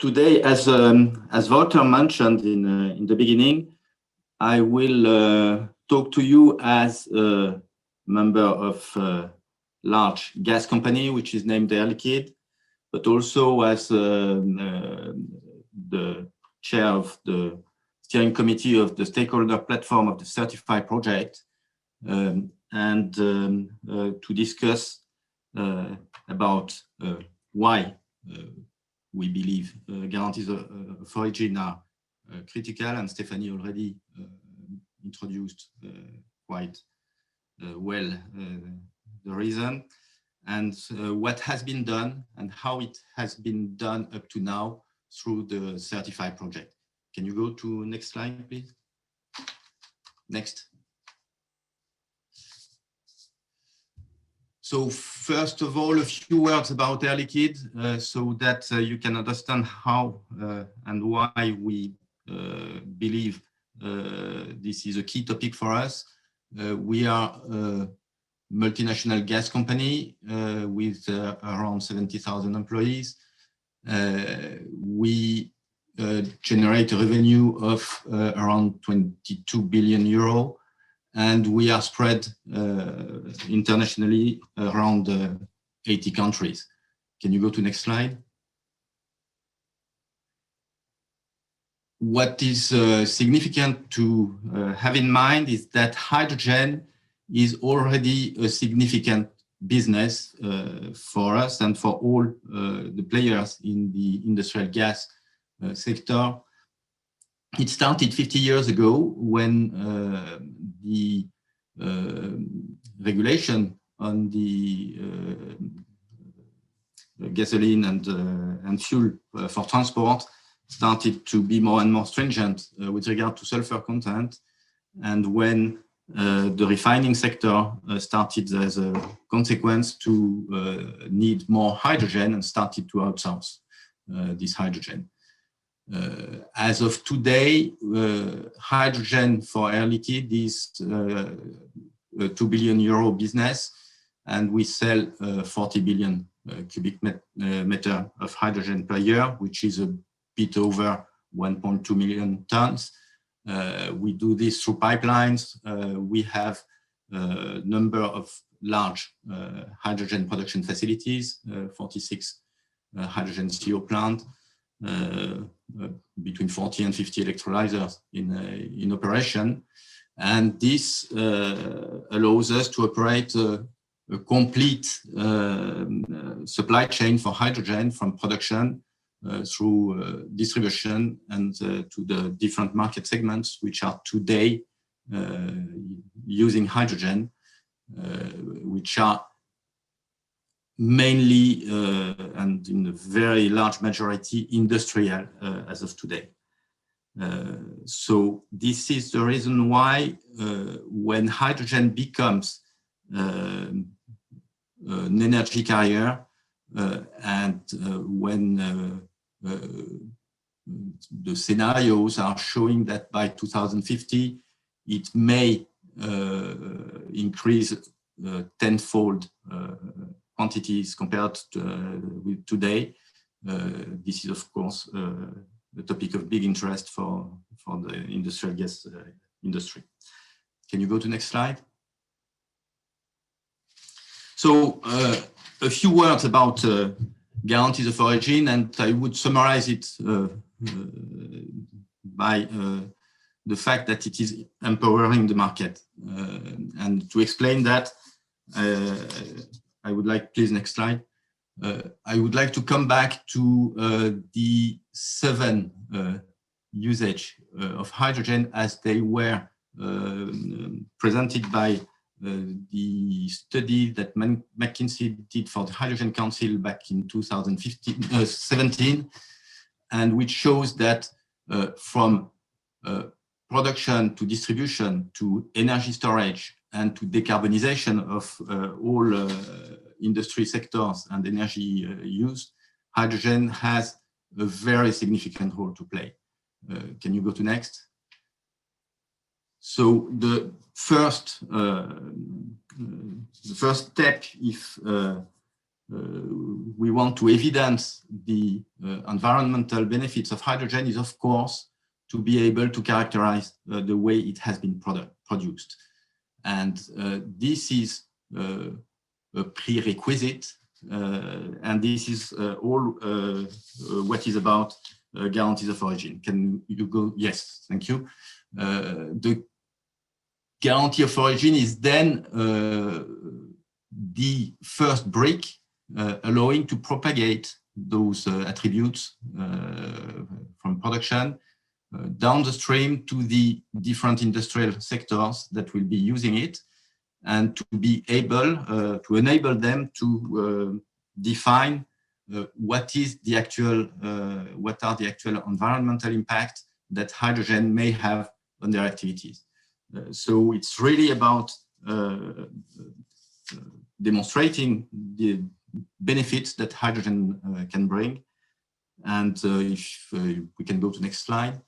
today, as Wouter mentioned in the beginning, I will talk to you as a member of a large gas company, which is named Air Liquide, but also as the chair of the steering committee of the stakeholder platform of the Certify project, to discuss about why we believe guarantees of origin are critical, and Stephanie already introduced quite well the reason, and what has been done and how it has been done up to now through the Certify project. Can you go to next slide, please? Next. So first of all, a few words about Air Liquide, so that you can understand how and why we believe this is a key topic for us. We are a multinational gas company with around 70,000 employees. We generate a revenue of around 22 billion euro. And we are spread internationally around 80 countries. Can you go to next slide? What is significant to have in mind is that hydrogen is already a significant business for us and for all the players in the industrial gas sector. It started 50 years ago when the regulation on the gasoline and fuel for transport started to be more and more stringent with regard to sulfur content, and when the refining sector started as a consequence to need more hydrogen and started to outsource this hydrogen. As of today, hydrogen for Air Liquide is a 2 billion euro business, and we sell 40 billion cubic meter of hydrogen per year, which is a bit over 1.2 million tons. We do this through pipelines. We have a number of large hydrogen production facilities, 46 hydrogen CO plants, between 40 and 50 electrolyzers in operation. And this allows us to operate a complete supply chain for hydrogen, from production through distribution and to the different market segments which are today using hydrogen, which are mainly and in a very large majority industrial as of today. So this is the reason why when hydrogen becomes an energy carrier and when the scenarios are showing that by 2050 it may increase tenfold quantities compared to, with today. This is, of course, the topic of big interest for the industrial gas industry. Can you go to next slide? So a few words about guarantees of origin, and I would summarize it by the fact that it is empowering the market. And to explain that, I would like, please, next slide. I would like to come back to the 7 usage of hydrogen as they were presented by the study that McKinsey did for the Hydrogen Council back in 2017, and which shows that from production to distribution to energy storage and to decarbonization of all industry sectors and energy use, hydrogen has a very significant role to play. Can you go to next? So the first step, if we want to evidence the environmental benefits of hydrogen is, of course, to be able to characterize the way it has been produced. And this is a prerequisite, and this is all what is about guarantees of origin. Can you go? Yes, thank you. The guarantee of origin is then the first brick allowing to propagate those attributes from production down the stream to the different industrial sectors that will be using it, and to be able to enable them to define what are the actual environmental impact that hydrogen may have on their activities. So it's really about demonstrating the benefits that hydrogen can bring. And if we can go to the next slide.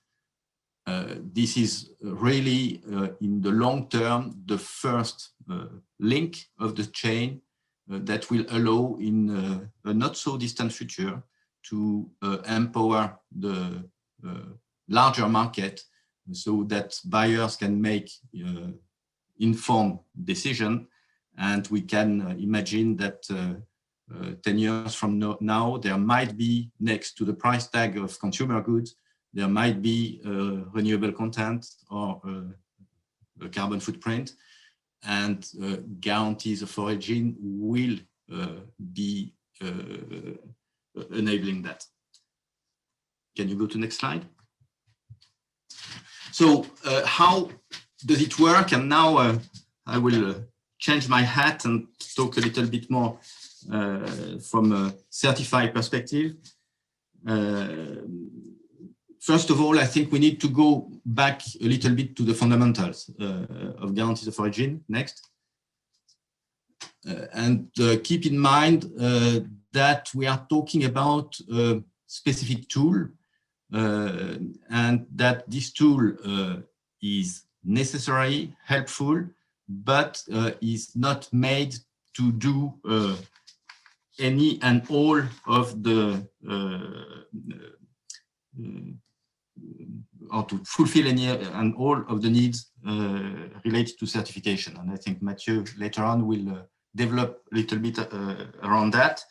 This is really, in the long term, the first link of the chain that will allow in a not so distant future to empower the larger market so that buyers can make informed decision. And we can imagine that 10 years from now, there might be, next to the price tag of consumer goods, there might be renewable content or a carbon footprint, and guarantees of origin will be enabling that. Can you go to the next slide? So how does it work? And now I will change my hat and talk a little bit more from a certified perspective. First of all, I think we need to go back a little bit to the fundamentals of guarantees of origin. Next. And keep in mind that we are talking about a specific tool, and that this tool is necessary, helpful, but is not made to do any and all of the or to fulfill any and all of the needs related to certification. And I think Mathieu later on will develop a little bit around that.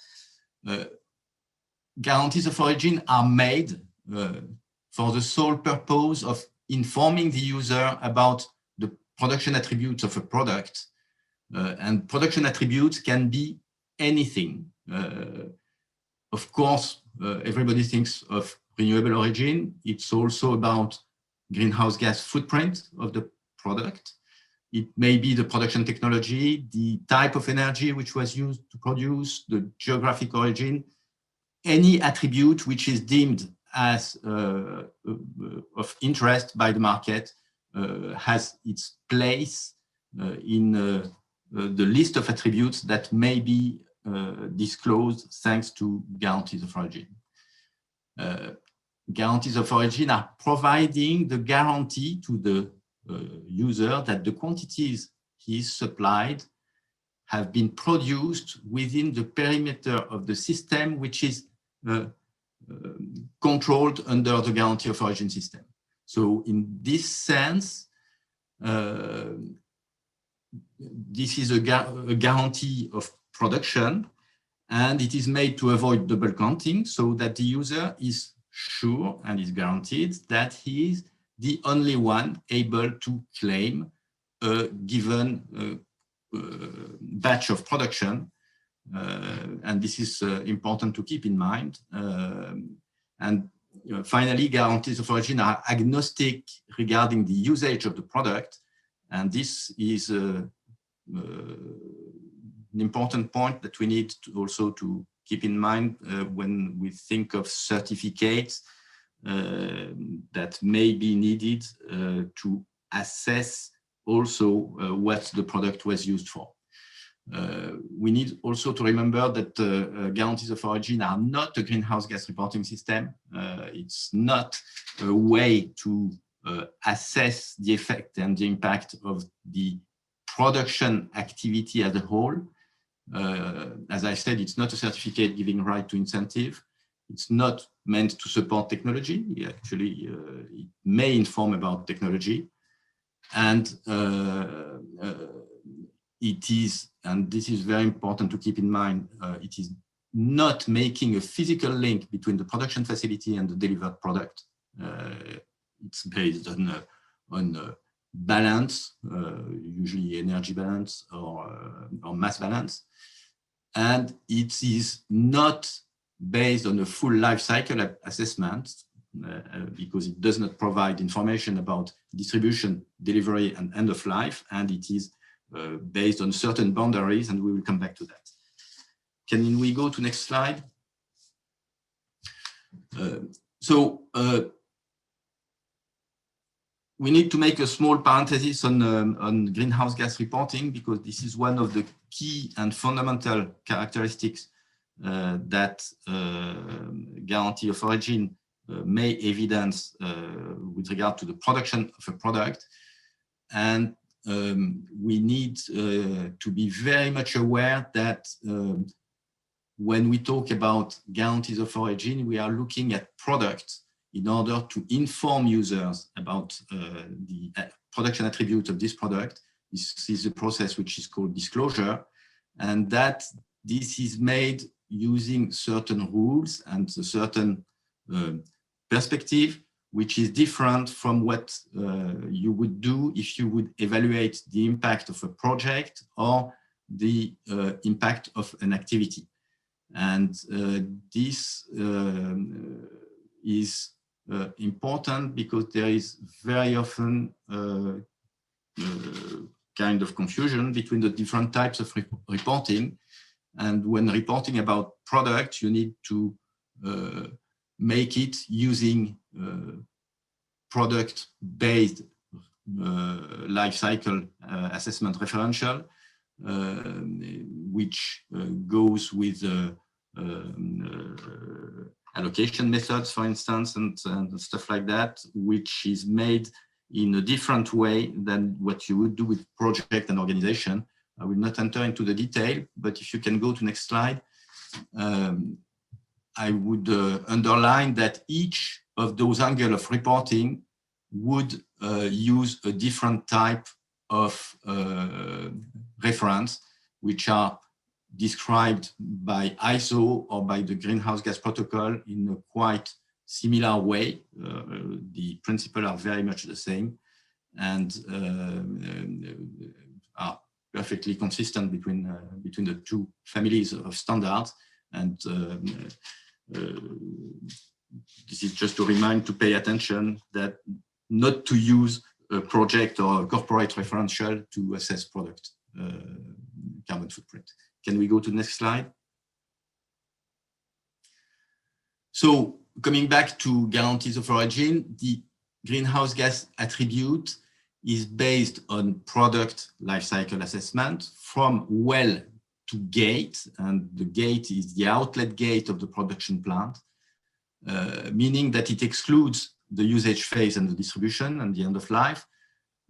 Guarantees of origin are made for the sole purpose of informing the user about the production attributes of a product. And production attributes can be anything. Of course, everybody thinks of renewable origin. It's also about greenhouse gas footprint of the product. It may be the production technology, the type of energy which was used to produce, the geographic origin, any attribute which is deemed as of interest by the market has its place in the list of attributes that may be disclosed thanks to guarantees of origin. Guarantees of origin are providing the guarantee to the user that the quantities he is supplied have been produced within the perimeter of the system which is controlled under the guarantee of origin system. So in this sense, this is a guarantee of production, and it is made to avoid double counting so that the user is sure and is guaranteed that he is the only one able to claim a given batch of production. And this is important to keep in mind. And finally, guarantees of origin are agnostic regarding the usage of the product. And this is an important point that we need to also to keep in mind when we think of certificates that may be needed to assess also what the product was used for. We need also to remember that guarantees of origin are not a greenhouse gas reporting system. It's not a way to assess the effect and the impact of the production activity as a whole. As I said, it's not a certificate giving right to incentive. It's not meant to support technology. Actually, it may inform about technology. And it is, and this is very important to keep in mind, it is not making a physical link between the production facility and the delivered product. It's based on balance, usually energy balance or mass balance. And it is not based on a full life cycle assessment because it does not provide information about distribution, delivery, and end of life. And it is based on certain boundaries, and we will come back to that. Can we go to next slide? We need to make a small parenthesis on greenhouse gas reporting because this is one of the key and fundamental characteristics that guarantee of origin may evidence with regard to the production of a product. And we need to be very much aware that when we talk about guarantees of origin, we are looking at products in order to inform users about the production attributes of this product. This is a process which is called disclosure, and that this is made using certain rules and a certain perspective, which is different from what you would do if you would evaluate the impact of a project or the impact of an activity. And this is important because there is very often kind of confusion between the different types of reporting. And when reporting about product, you need to make it using product-based life cycle assessment referential, which goes with allocation methods, for instance, and stuff like that, which is made in a different way than what you would do with project and organization. I will not enter into the detail, but if you can go to next slide, I would underline that each of those angles of reporting would use a different type of reference, which are described by ISO or by the Greenhouse Gas Protocol in a quite similar way. The principles are very much the same and are perfectly consistent between the two families of standards. And this is just to remind to pay attention that not to use a project or a corporate referential to assess product carbon footprint. Can we go to the next slide? So coming back to guarantees of origin, the greenhouse gas attribute is based on product life cycle assessment from well to gate, and the gate is the outlet gate of the production plant, meaning that it excludes the usage phase and the distribution and the end of life.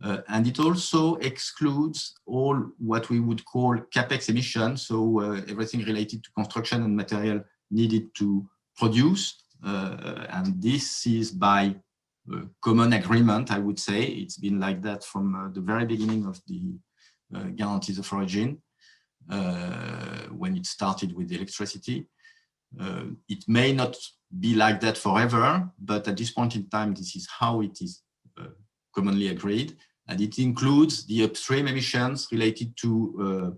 And it also excludes all what we would call CapEx emissions, so everything related to construction and material needed to produce. And this is by common agreement, I would say. It's been like that from the very beginning of the guarantees of origin, when it started with electricity. It may not be like that forever, but at this point in time, this is how it is commonly agreed, and it includes the upstream emissions related to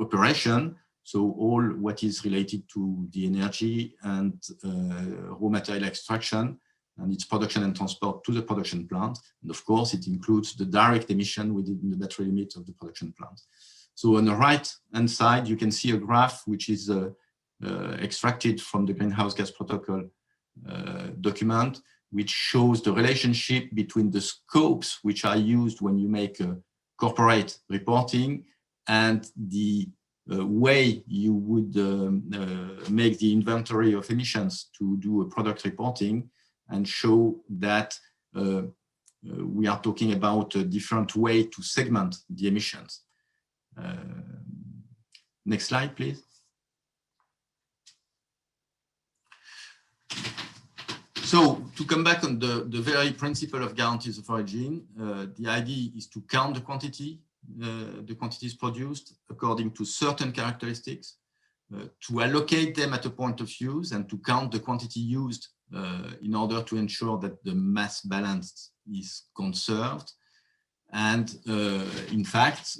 operation, so all what is related to the energy and raw material extraction and its production and transport to the production plant. And of course, it includes the direct emission within the battery limit of the production plant. So on the right-hand side, you can see a graph which is extracted from the Greenhouse Gas Protocol document, which shows the relationship between the scopes which are used when you make a corporate reporting and the way you would make the inventory of emissions to do a product reporting, and show that we are talking about a different way to segment the emissions. Next slide, please. So to come back on the very principle of guarantees of origin, the idea is to count the quantities produced according to certain characteristics, to allocate them at a point of use, and to count the quantity used in order to ensure that the mass balance is conserved. And in fact,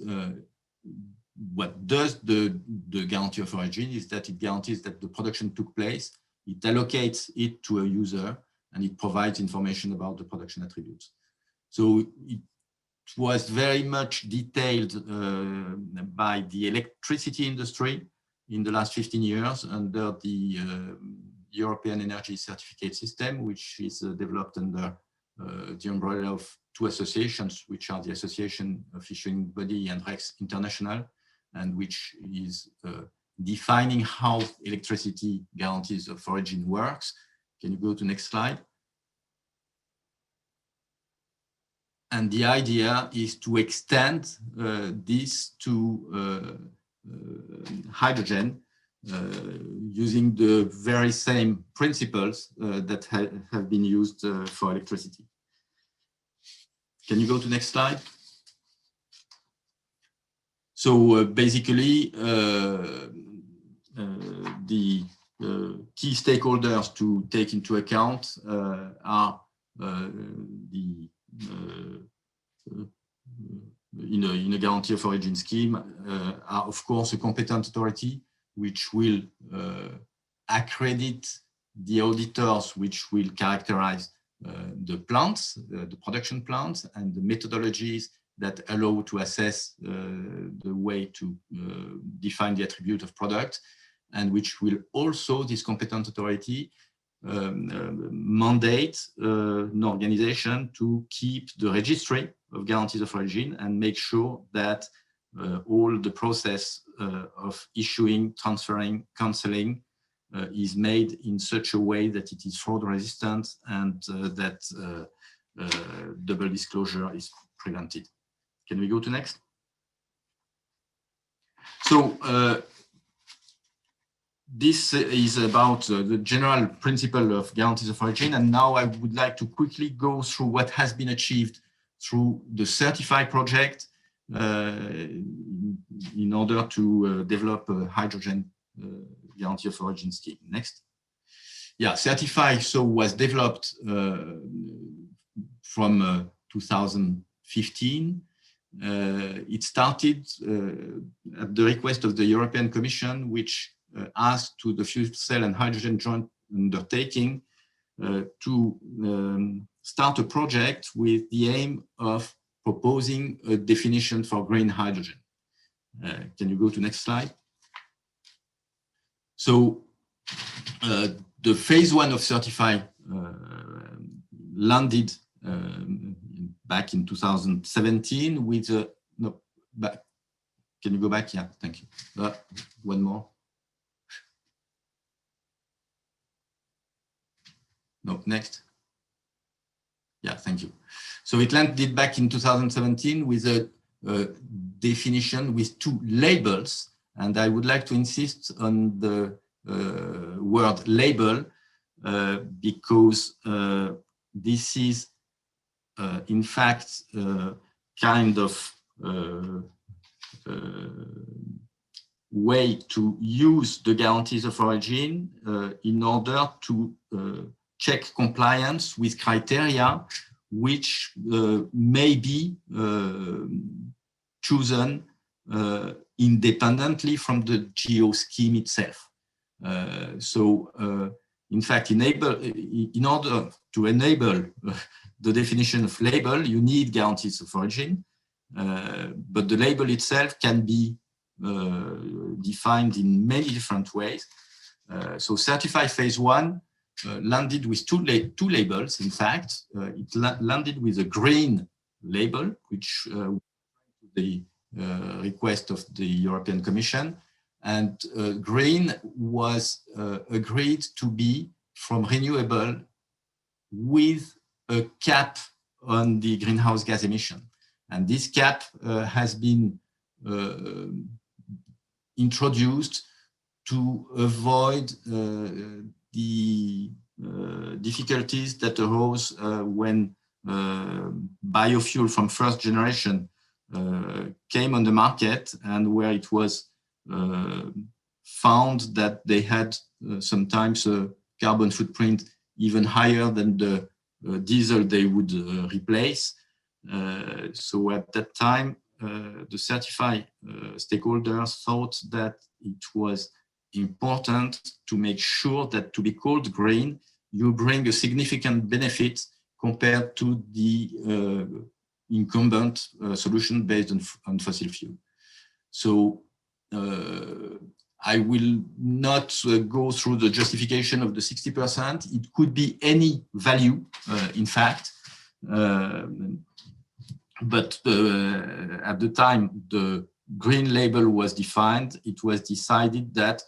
what does the guarantee of origin is that it guarantees that the production took place, it allocates it to a user, and it provides information about the production attributes. So it was very much detailed by the electricity industry in the last 15 years under the European Energy Certificate System, which is developed under the umbrella of two associations, which are the Association of Issuing Body and REX International, and which is defining how electricity guarantees of origin works. Can you go to next slide? And the idea is to extend this to hydrogen using the very same principles that have been used for electricity. Can you go to next slide? So basically, the key stakeholders to take into account are in a guarantee of origin scheme are of course a competent authority which will accredit the auditors which will characterize the plants, the production plants, and the methodologies that allow to assess the way to define the attribute of product, and which will also, this competent authority, mandate an organization to keep the registry of guarantees of origin and make sure that all the process of issuing, transferring, cancelling is made in such a way that it is fraud resistant and that double disclosure is prevented. Can we go to next? So this is about the general principle of guarantees of origin, and now I would like to quickly go through what has been achieved through the Certify project in order to develop a hydrogen guarantee of origin scheme. Next. Yeah, Certify was developed from 2015. It started at the request of the European Commission, which asked to the Fuel Cell and Hydrogen Joint Undertaking to start a project with the aim of proposing a definition for green hydrogen. Can you go to next slide? So the phase one of Certify landed back in 2017 with a, no, back. Can you go back? Yeah, thank you. One more. No, next. Yeah, thank you. So it landed back in 2017 with a definition with two labels. And I would like to insist on the word label because this is, in fact, kind of way to use the guarantees of origin in order to check compliance with criteria which may be chosen independently from the GO scheme itself. In fact, in order to enable the definition of label, you need guarantees of origin, but the label itself can be defined in many different ways. So Certify phase one landed with two labels. In fact, it landed with a green label, which the request of the European Commission, and green was agreed to be from renewable with a cap on the greenhouse gas emission. And this cap has been introduced to avoid the difficulties that arose when biofuel from first generation came on the market, and where it was found that they had sometimes a carbon footprint even higher than the diesel they would replace. So at that time, the certified stakeholders thought that it was important to make sure that to be called green, you bring a significant benefit compared to the incumbent solution based on fossil fuel. So I will not go through the justification of the 60%. It could be any value, in fact. But at the time the green label was defined, it was decided that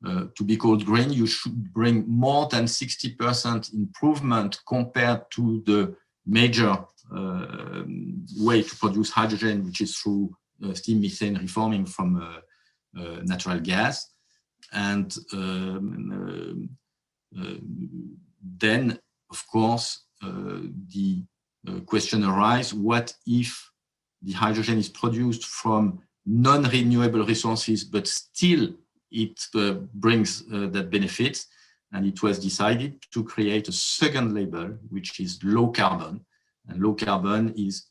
to be called green, you should bring more than 60% improvement compared to the major way to produce hydrogen, which is through steam methane reforming from natural gas. And then, of course, the question arises, what if the hydrogen is produced from non-renewable resources, but still it brings that benefit? And it was decided to create a second label, which is low carbon. And low carbon is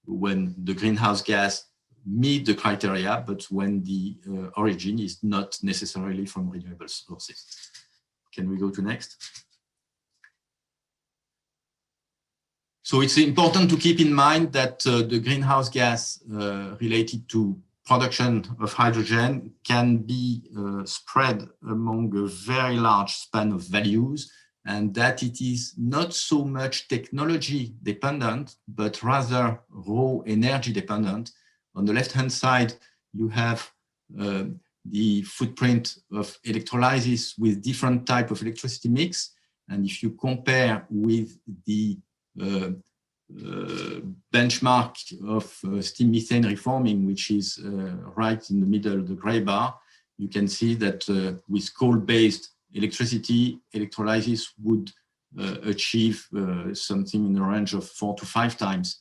when the greenhouse gas meet the criteria, but when the origin is not necessarily from renewable sources. Can we go to next? So it's important to keep in mind that the greenhouse gas related to production of hydrogen can be spread among a very large span of values, and that it is not so much technology dependent, but rather raw energy dependent. On the left-hand side, you have the footprint of electrolysis with different type of electricity mix. And if you compare with the benchmark of steam methane reforming, which is right in the middle, the gray bar, you can see that with coal-based electricity, electrolysis would achieve something in the range of 4 to 5 times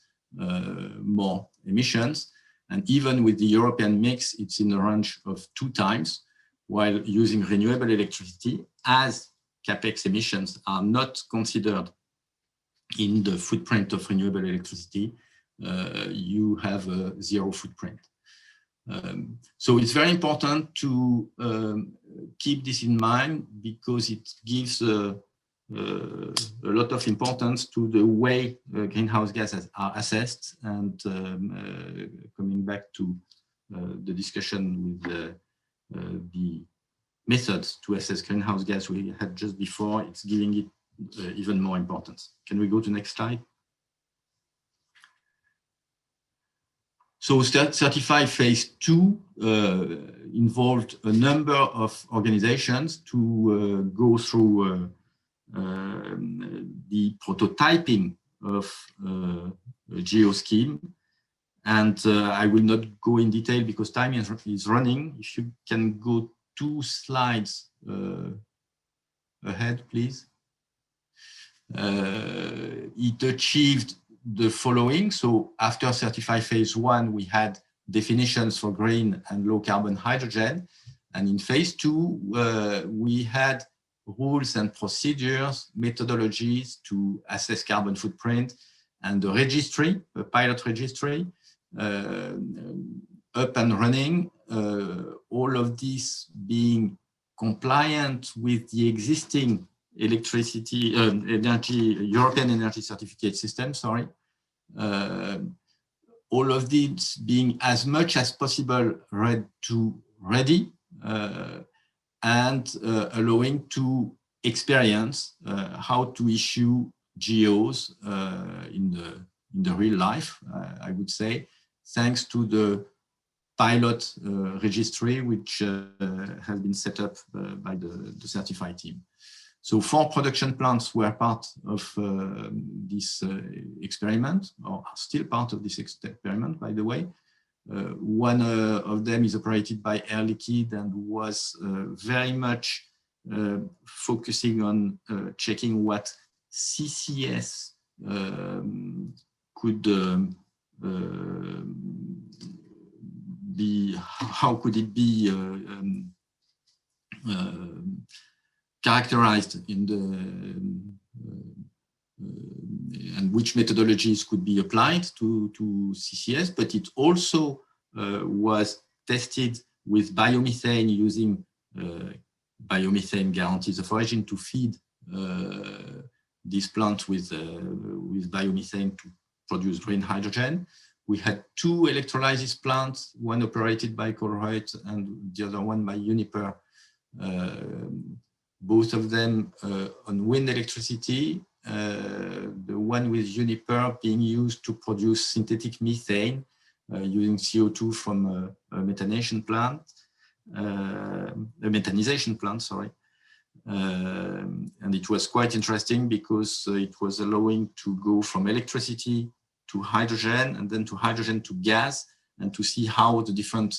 more emissions. And even with the European mix, it's in the range of 2 times, while using renewable electricity, as CAPEX emissions are not considered in the footprint of renewable electricity, you have a zero footprint. So it's very important to keep this in mind, because it gives a lot of importance to the way greenhouse gases are assessed. And coming back to the discussion with the methods to assess greenhouse gas we had just before, it's giving it even more importance. Can we go to the next slide? So Certify Phase 2 involved a number of organizations to go through the prototyping of a GEO scheme. And I will not go in detail because time is running. If you can go 2 slides ahead, please. It achieved the following. So after Certify Phase 1, we had definitions for green and low carbon hydrogen. And in Phase 2, we had rules and procedures, methodologies to assess carbon footprint, and the registry, a pilot registry, up and running, all of this being compliant with the existing electricity, European energy certificate system, sorry. All of this being as much as possible ready, and allowing to experience how to issue GEOs in the real life, I would say, thanks to the pilot registry, which has been set up by the Certify team. So 4 production plants were part of this experiment, or are still part of this experiment, by the way. One of them is operated by Air Liquide and was very much focusing on checking what CCS could be, how could it be characterized in the and which methodologies could be applied to CCS, but it also was tested with biomethane using biomethane guarantees of origin to feed this plant with biomethane to produce green hydrogen. We had two electrolysis plants, one operated by Colruyt and the other one by Uniper, both of them on wind electricity. The one with Uniper being used to produce synthetic methane using CO2 from a methanation plant, a methanization plant, sorry. And it was quite interesting because it was allowing to go from electricity to hydrogen and then to hydrogen to gas, and to see how the different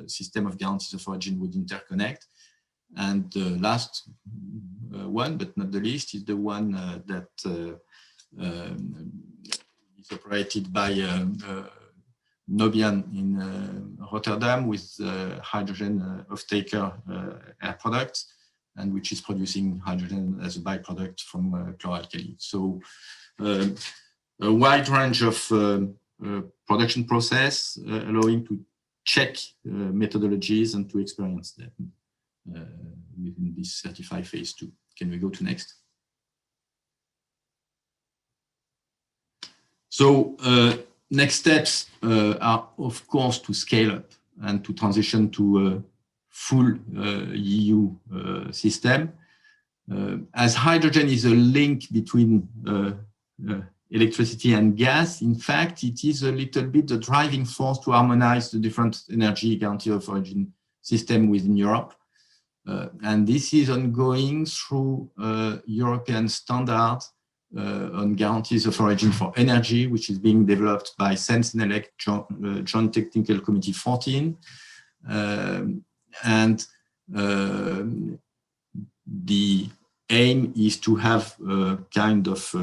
system of guarantees of origin would interconnect. And the last one, but not the least, is the one that is operated by Nobian in Rotterdam with hydrogen off-taker Air Products, and which is producing hydrogen as a byproduct from chloralkali. So a wide range of production process allowing to check methodologies and to experience them within this certified phase 2. Can we go to next? So next steps are, of course, to scale up and to transition to a full EU system. As hydrogen is a link between electricity and gas, in fact, it is a little bit the driving force to harmonize the different energy guarantee of origin system within Europe. And this is ongoing through European standard on guarantees of origin for energy, which is being developed by Sensenelec Joint Technical Committee 14. And the aim is to have a kind of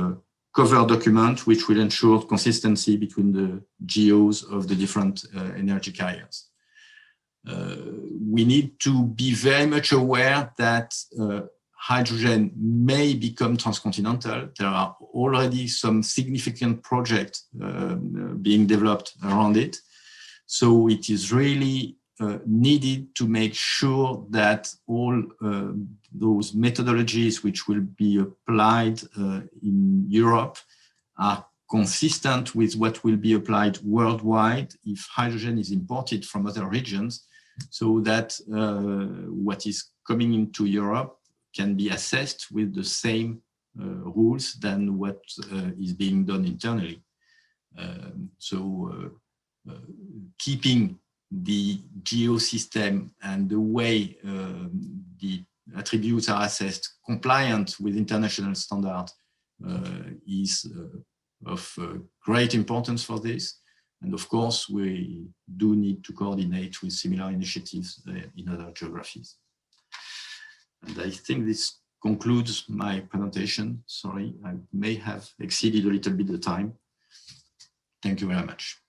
cover document which will ensure consistency between the GOs of the different energy carriers. We need to be very much aware that hydrogen may become transcontinental. There are already some significant projects being developed around it. So it is really needed to make sure that all those methodologies which will be applied in Europe are consistent with what will be applied worldwide if hydrogen is imported from other regions, so that what is coming into Europe can be assessed with the same rules than what is being done internally. Keeping the geo system and the way the attributes are assessed compliant with international standard is of great importance for this. And of course, we do need to coordinate with similar initiatives in other geographies. And I think this concludes my presentation. Sorry, I may have exceeded a little bit the time. Thank you very much.